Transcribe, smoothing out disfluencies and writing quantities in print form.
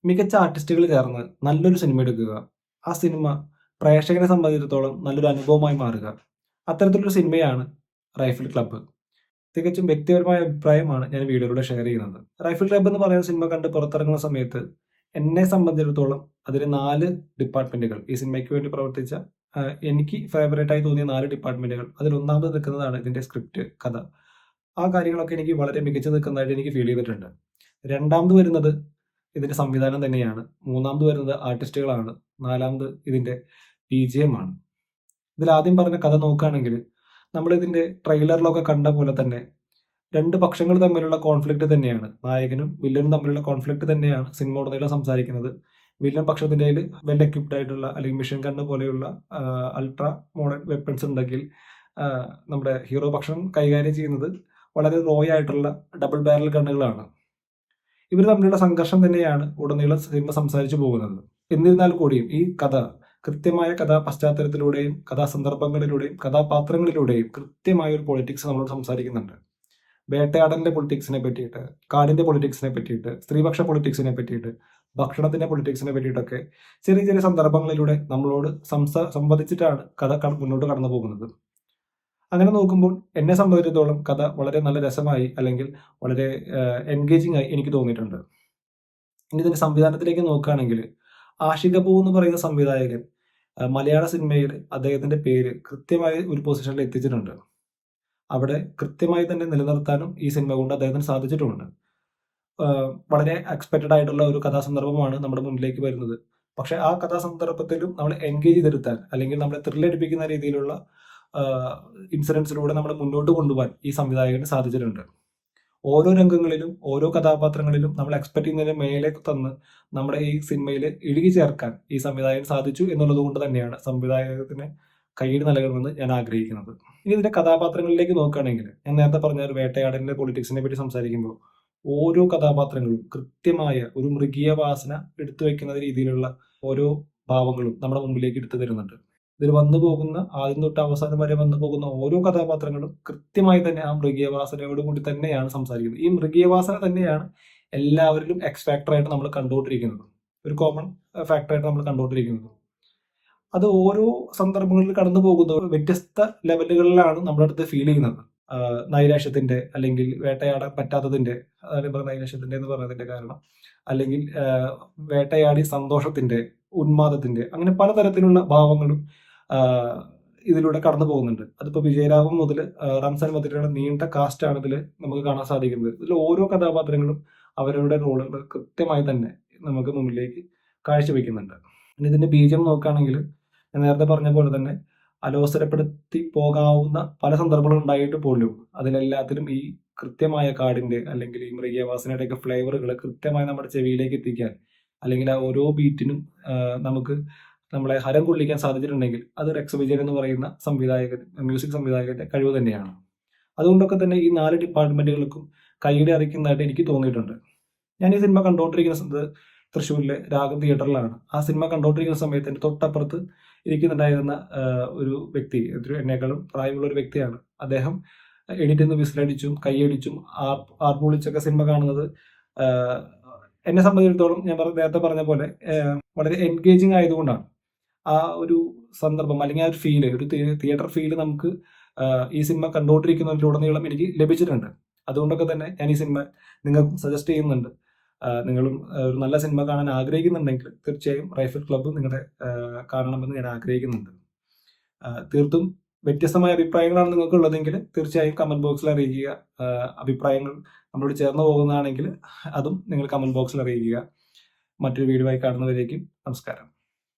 മികച്ച ആർട്ടിസ്റ്റുകൾ ചേർന്ന് നല്ലൊരു സിനിമ എടുക്കുക. ആ സിനിമ പ്രേക്ഷകനെ സംബന്ധിച്ചിടത്തോളം നല്ലൊരു അനുഭവമായി മാറുക. അത്തരത്തിലൊരു സിനിമയാണ് റൈഫിൾ ക്ലബ്ബ്. തികച്ചും വ്യക്തിപരമായ അഭിപ്രായമാണ് ഞാൻ വീഡിയോയിലൂടെ ഷെയർ ചെയ്യുന്നത്. റൈഫിൾ ക്ലബ്ബ് എന്ന് പറയുന്ന സിനിമ കണ്ട് പുറത്തിറങ്ങുന്ന സമയത്ത് എന്നെ സംബന്ധിച്ചിടത്തോളം അതിന് 4 ഡിപ്പാർട്ട്മെന്റുകൾ, ഈ സിനിമയ്ക്ക് വേണ്ടി പ്രവർത്തിച്ച എനിക്ക് ഫേവറേറ്റ് ആയി തോന്നിയ 4 ഡിപ്പാർട്ട്മെന്റുകൾ, അതിൽ ഒന്നാമത് നിൽക്കുന്നതാണ് ഇതിന്റെ സ്ക്രിപ്റ്റ്, കഥ. ആ കാര്യങ്ങളൊക്കെ എനിക്ക് വളരെ മികച്ചു നിൽക്കുന്നതായിട്ട് എനിക്ക് ഫീൽ ചെയ്തിട്ടുണ്ട്. രണ്ടാമത് വരുന്നത് ഇതിന്റെ സംവിധാനം തന്നെയാണ്. മൂന്നാമത് വരുന്നത് ആർട്ടിസ്റ്റുകളാണ്. നാലാമത് ഇതിന്റെ BGM ആണ്. ഇതിൽ ആദ്യം പറഞ്ഞ കഥ നോക്കുകയാണെങ്കിൽ നമ്മൾ ഇതിന്റെ ട്രെയിലറിലൊക്കെ കണ്ട പോലെ തന്നെ 2 പക്ഷങ്ങൾ തമ്മിലുള്ള കോൺഫ്ലിക്റ്റ് തന്നെയാണ്. നായകനും വില്ലനും തമ്മിലുള്ള കോൺഫ്ലിക്റ്റ് തന്നെയാണ് സിനിമ ഉടനീളം സംസാരിക്കുന്നത്. വില്ലൻ പക്ഷത്തിന്റെ വെൽ എക്വിപ്ഡ് ആയിട്ടുള്ള അല്ലെങ്കിൽ മിഷൻ ഗണ്ണ് പോലെയുള്ള അൾട്രാ മോഡേൺ വെപ്പൺസ് ഉണ്ടെങ്കിൽ നമ്മുടെ ഹീറോ പക്ഷം കൈകാര്യം ചെയ്യുന്നത് വളരെ ആയിട്ടുള്ള ഡബിൾ ബാരൽ ഗണ്ണുകളാണ്. ഇവർ തമ്മിലുള്ള സംഘർഷം തന്നെയാണ് ഉടനീളം സിനിമ സംസാരിച്ചു പോകുന്നത്. എന്നിരുന്നാൽ കൂടിയും ഈ കഥ കൃത്യമായ കഥാ പശ്ചാത്തലത്തിലൂടെയും കഥാസന്ദർഭങ്ങളിലൂടെയും കഥാപാത്രങ്ങളിലൂടെയും കൃത്യമായ ഒരു പൊളിറ്റിക്സ് നമ്മൾ സംസാരിക്കുന്നുണ്ട്. വേട്ടയാടലിന്റെ പൊളിറ്റിക്സിനെ പറ്റിയിട്ട്, കാടിന്റെ പൊളിറ്റിക്സിനെ പറ്റിയിട്ട്, സ്ത്രീപക്ഷ പൊളിറ്റിക്സിനെ പറ്റിയിട്ട്, ഭക്ഷണത്തിന്റെ പൊളിറ്റിക്സിനെ പറ്റിയിട്ടൊക്കെ ചെറിയ ചെറിയ സന്ദർഭങ്ങളിലൂടെ നമ്മളോട് സംവദിച്ചിട്ടാണ് കഥ മുന്നോട്ട് കടന്നു പോകുന്നത്. അങ്ങനെ നോക്കുമ്പോൾ എന്നെ സംബന്ധിച്ചിടത്തോളം കഥ വളരെ നല്ല രസമായി അല്ലെങ്കിൽ വളരെ എൻഗേജിങ് ആയി എനിക്ക് തോന്നിയിട്ടുണ്ട്. ഇനി ഇതിന്റെ സംവിധാനത്തിലേക്ക് നോക്കുകയാണെങ്കിൽ ആഷിഖ് അബു എന്ന് പറയുന്ന സംവിധായകൻ മലയാള സിനിമയിൽ അദ്ദേഹത്തിന്റെ പേര് കൃത്യമായ ഒരു പൊസിഷനിൽ എത്തിച്ചിട്ടുണ്ട്. അവിടെ കൃത്യമായി തന്നെ നിലനിർത്താനും ഈ സിനിമ കൊണ്ട് അദ്ദേഹത്തിന് സാധിച്ചിട്ടുമുണ്ട്. വളരെ എക്സ്പെക്റ്റഡ് ആയിട്ടുള്ള ഒരു കഥാസന്ദർഭമാണ് നമ്മുടെ മുന്നിലേക്ക് വരുന്നത്. പക്ഷെ ആ കഥാസന്ദർഭത്തിലും നമ്മൾ എൻഗേജ് ചെയ്തെടുത്താൽ അല്ലെങ്കിൽ നമ്മളെ ത്രില്ലടിപ്പിക്കുന്ന രീതിയിലുള്ള ഇൻസിഡൻസിലൂടെ നമ്മൾ മുന്നോട്ട് കൊണ്ടുപോകാൻ ഈ സംവിധായകന് സാധിച്ചിട്ടുണ്ട്. ഓരോ രംഗങ്ങളിലും ഓരോ കഥാപാത്രങ്ങളിലും നമ്മൾ എക്സ്പെക്ട് ചെയ്യുന്നതിന് മേലെ തന്ന് നമ്മുടെ ഈ സിനിമയിൽ ഇഴുകി ചേർക്കാൻ ഈ സംവിധായകൻ സാധിച്ചു എന്നുള്ളത് കൊണ്ട് തന്നെയാണ് സംവിധായകത്തിന് കൈയ്യടി നൽകണമെന്ന് ഞാൻ ആഗ്രഹിക്കുന്നത്. ഇനി ഇതിന്റെ കഥാപാത്രങ്ങളിലേക്ക് നോക്കുകയാണെങ്കിൽ ഞാൻ നേരത്തെ പറഞ്ഞ ഒരു വേട്ടയാടലിന്റെ പൊളിറ്റിക്സിനെ പറ്റി സംസാരിക്കുമ്പോൾ ഓരോ കഥാപാത്രങ്ങളും കൃത്യമായ ഒരു മൃഗീയ വാസന എടുത്തു വെക്കുന്ന രീതിയിലുള്ള ഓരോ ഭാവങ്ങളും നമ്മുടെ മുമ്പിലേക്ക് എടുത്തു തരുന്നുണ്ട്. ഇതിൽ വന്നു പോകുന്ന ആദ്യം തൊട്ട് അവസാനം വരെ വന്നു പോകുന്ന ഓരോ കഥാപാത്രങ്ങളും കൃത്യമായി തന്നെ ആ മൃഗീയ വാസനയോട് കൂടി തന്നെയാണ് സംസാരിക്കുന്നത്. ഈ മൃഗീയ വാസന തന്നെയാണ് എല്ലാവരിലും എക്സ് ഫാക്ടറായിട്ട് നമ്മൾ കണ്ടുകൊണ്ടിരിക്കുന്നത്, ഒരു കോമൺ ഫാക്ടറായിട്ട് നമ്മൾ കണ്ടുകൊണ്ടിരിക്കുന്നത്. അത് ഓരോ സന്ദർഭങ്ങളിൽ കടന്നു പോകുന്ന വ്യത്യസ്ത ലെവലുകളിലാണ് നമ്മുടെ അടുത്ത് ഫീൽ ചെയ്യുന്നത്. നൈരാശ്യത്തിന്റെ അല്ലെങ്കിൽ വേട്ടയാടാൻ പറ്റാത്തതിന്റെ, അതാണ് നൈരാശ്യത്തിന്റെ എന്ന് പറയുന്നതിന്റെ കാരണം, അല്ലെങ്കിൽ വേട്ടയാടി സന്തോഷത്തിന്റെ, ഉന്മാദത്തിന്റെ, അങ്ങനെ പലതരത്തിലുള്ള ഭാവങ്ങളും ഇതിലൂടെ കടന്നു പോകുന്നുണ്ട്. അതിപ്പോ വിജയരാഘവൻ മുതൽ റംസാൻ മുതലുള്ള നീണ്ട കാസ്റ്റാണ് ഇതിൽ നമുക്ക് കാണാൻ സാധിക്കുന്നത്. ഇതിൽ ഓരോ കഥാപാത്രങ്ങളും അവരവരുടെ റോളുകൾ കൃത്യമായി തന്നെ നമുക്ക് മുന്നിലേക്ക് കാഴ്ചവെക്കുന്നുണ്ട്. പിന്നെ ഇതിന്റെ ബീജം നോക്കുകയാണെങ്കിൽ ഞാൻ നേരത്തെ പറഞ്ഞ പോലെ തന്നെ അലോസരപ്പെടുത്തി പോകാവുന്ന പല സന്ദർഭങ്ങളും ഉണ്ടായിട്ട് പോലും അതിലെല്ലാത്തിലും ഈ കൃത്യമായ കാടിന്റെ അല്ലെങ്കിൽ ഈ മൃഗീയവാസനയുടെയൊക്കെ ഫ്ലേവറുകൾ കൃത്യമായി നമ്മുടെ ചെവിയിലേക്ക് എത്തിക്കാൻ അല്ലെങ്കിൽ ആ ഓരോ ബീറ്റിനും നമുക്ക് നമ്മളെ ഹരം കൊള്ളിക്കാൻ സാധിച്ചിട്ടുണ്ടെങ്കിൽ അത് റെക്സ് വിജയൻ എന്ന് പറയുന്ന മ്യൂസിക് സംവിധായകന്റെ കഴിവ് തന്നെയാണ്. അതുകൊണ്ടൊക്കെ തന്നെ ഈ 4 ഡിപ്പാർട്ട്മെന്റുകൾക്കും കൈയ്യടി അറിയിക്കുന്നതായിട്ട് എനിക്ക് തോന്നിയിട്ടുണ്ട്. ഞാൻ ഈ സിനിമ കണ്ടുകൊണ്ടിരിക്കുന്നത് തൃശ്ശൂരിലെ രാഗം തിയേറ്ററിലാണ്. ആ സിനിമ കണ്ടുകൊണ്ടിരിക്കുന്ന സമയത്ത് എൻ്റെ തൊട്ടപ്പുറത്ത് ഇരിക്കുന്നുണ്ടായിരുന്ന ഒരു വ്യക്തി, എന്നേക്കാളും പ്രായമുള്ള ഒരു വ്യക്തിയാണ്. അദ്ദേഹം എഡിറ്റ് നിന്ന് വിസിലടിച്ചും കൈയടിച്ചും ആർപ്പുളിച്ചൊക്കെ സിനിമ കാണുന്നത് എന്നെ സംബന്ധിച്ചിടത്തോളം ഞാൻ നേരത്തെ പറഞ്ഞ പോലെ വളരെ എൻഗേജിങ് ആയതുകൊണ്ടാണ്. ആ ഒരു സന്ദർഭം അല്ലെങ്കിൽ ആ ഒരു ഫീല്, ഒരു തിയേറ്റർ ഫീല് നമുക്ക് ഈ സിനിമ കണ്ടുകൊണ്ടിരിക്കുന്നതിലുടനീളം എനിക്ക് ലഭിച്ചിട്ടുണ്ട്. അതുകൊണ്ടൊക്കെ തന്നെ ഞാൻ ഈ സിനിമ നിങ്ങൾക്കും സജസ്റ്റ് ചെയ്യുന്നുണ്ട്. നിങ്ങളും ഒരു നല്ല സിനിമ കാണാൻ ആഗ്രഹിക്കുന്നുണ്ടെങ്കിൽ തീർച്ചയായും റൈഫിൾ ക്ലബ്ബ് നിങ്ങളുടെ കാണണമെന്ന് ഞാൻ ആഗ്രഹിക്കുന്നുണ്ട്. തീർത്തും വ്യത്യസ്തമായ അഭിപ്രായങ്ങളാണ് നിങ്ങൾക്ക് ഉള്ളതെങ്കിൽ തീർച്ചയായും കമന്റ് ബോക്സിൽ അറിയിക്കുക. അഭിപ്രായങ്ങൾ നമ്മളോട് ചേർന്ന് പോകുന്നതാണെങ്കിൽ അതും നിങ്ങൾ കമന്റ് ബോക്സിൽ അറിയിക്കുക. മറ്റൊരു വീഡിയോ ആയി കാണുന്നവരേക്കും നമസ്കാരം.